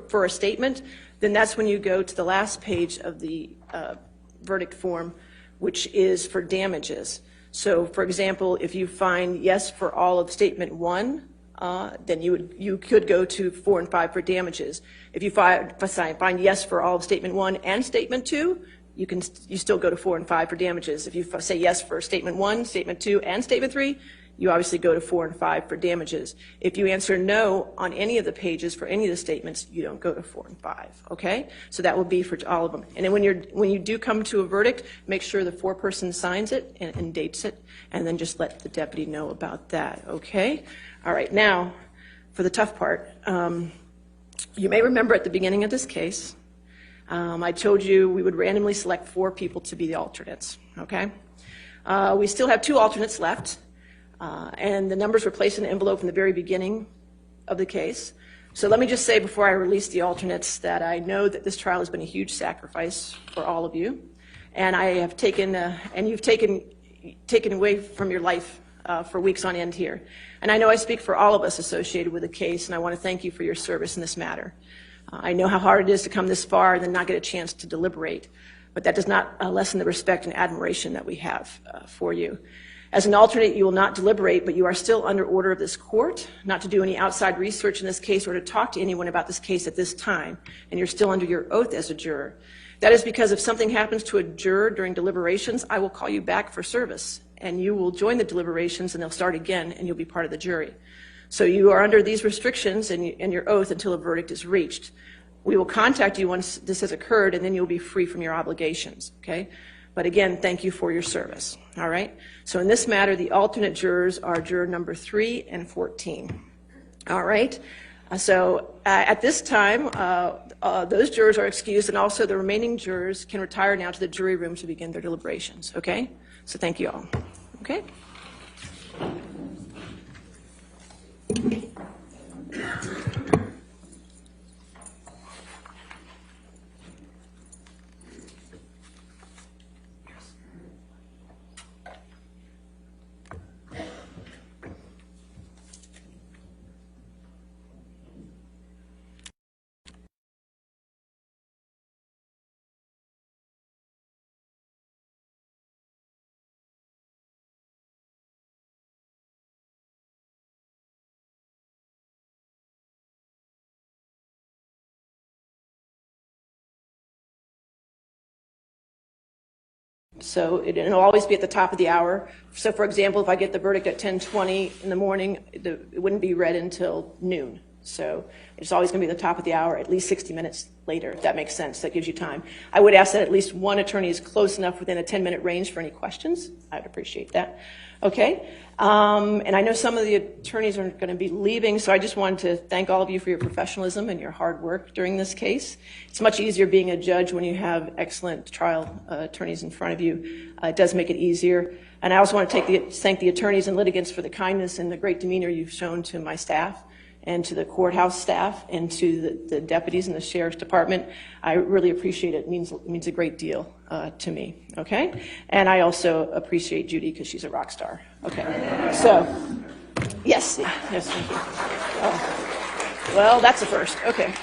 for a statement, then that's when you go to the last page of the verdict form, which is for damages. So, for example, if you find yes for all of statement 1, then you could go to 4 and 5 for damages. If you find yes for all of statement 1 and statement 2, you still go to 4 and 5 for damages. If you say yes for statement 1, statement 2, and statement 3, you obviously go to 4 and 5 for damages. If you answer no on any of the pages for any of the statements, you don't go to 4 and 5, okay? So that will be for all of them. And then when you do come to a verdict, make sure the foreperson signs it and dates it, and then just let the deputy know about that, okay? All right, now, for the tough part. You may remember at the beginning of this case, I told you we would randomly select 4 people to be the alternates, okay? We still have 2 alternates left. And the numbers were placed in the envelope from the very beginning of the case. So let me just say before I release the alternates that I know that this trial has been a huge sacrifice for all of you. And I have taken, and you've taken away from your life for weeks on end here. And I know I speak for all of us associated with the case, and I want to thank you for your service in this matter. I know how hard it is to come this far and then not get a chance to deliberate, but that does not lessen the respect and admiration that we have for you. As an alternate, you will not deliberate, but you are still under order of this court not to do any outside research in this case or to talk to anyone about this case at this time, and you're still under your oath as a juror. That is because if something happens to a juror during deliberations, I will call you back for service, and you will join the deliberations, and they'll start again, and you'll be part of the jury. So you are under these restrictions and your oath until a verdict is reached. We will contact you once this has occurred, and then you'll be free from your obligations, okay? But again, thank you for your service, all right? So in this matter, the alternate jurors are juror number 3 and 14, all right? At this time, those jurors are excused, and also the remaining jurors can retire now to the jury room to begin their deliberations, okay? So thank you all, okay? So it'll always be at the top of the hour. So for example, if I get the verdict at 10:20 in the morning, it wouldn't be read until noon. So it's always going to be at the top of the hour, at least 60 minutes later, if that makes sense. That gives you time. I would ask that at least one attorney is close enough within a 10-minute range for any questions. I'd appreciate that. Okay. And I know some of the attorneys are going to be leaving, so I just wanted to thank all of you for your professionalism and your hard work during this case. It's much easier being a judge when you have excellent trial attorneys in front of you. It does make it easier. And I also want to thank the attorneys and litigants for the kindness and the great demeanor you've shown to my staff and to the courthouse staff and to the deputies in the sheriff's department. I really appreciate it. It means a great deal to me, okay? And I also appreciate Judy because she's a rock star, okay? So, yes, thank you. Oh. Well, that's a first, okay.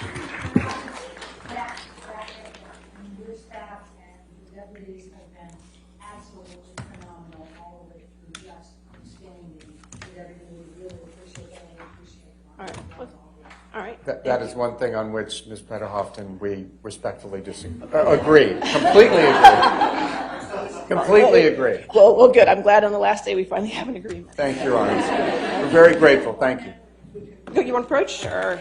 Your staff and the deputies have been absolutely phenomenal all the way through, just outstanding with everything. We really appreciate that and appreciate it. All right. All right. That is one thing on which, Ms. Peter-Hofton, we respectfully agree. Completely agree. Completely agree. Well, good. I'm glad on the last day we finally have an agreement. Thank you, Your Honor. We're very grateful. Thank you. You want to approach? Sure.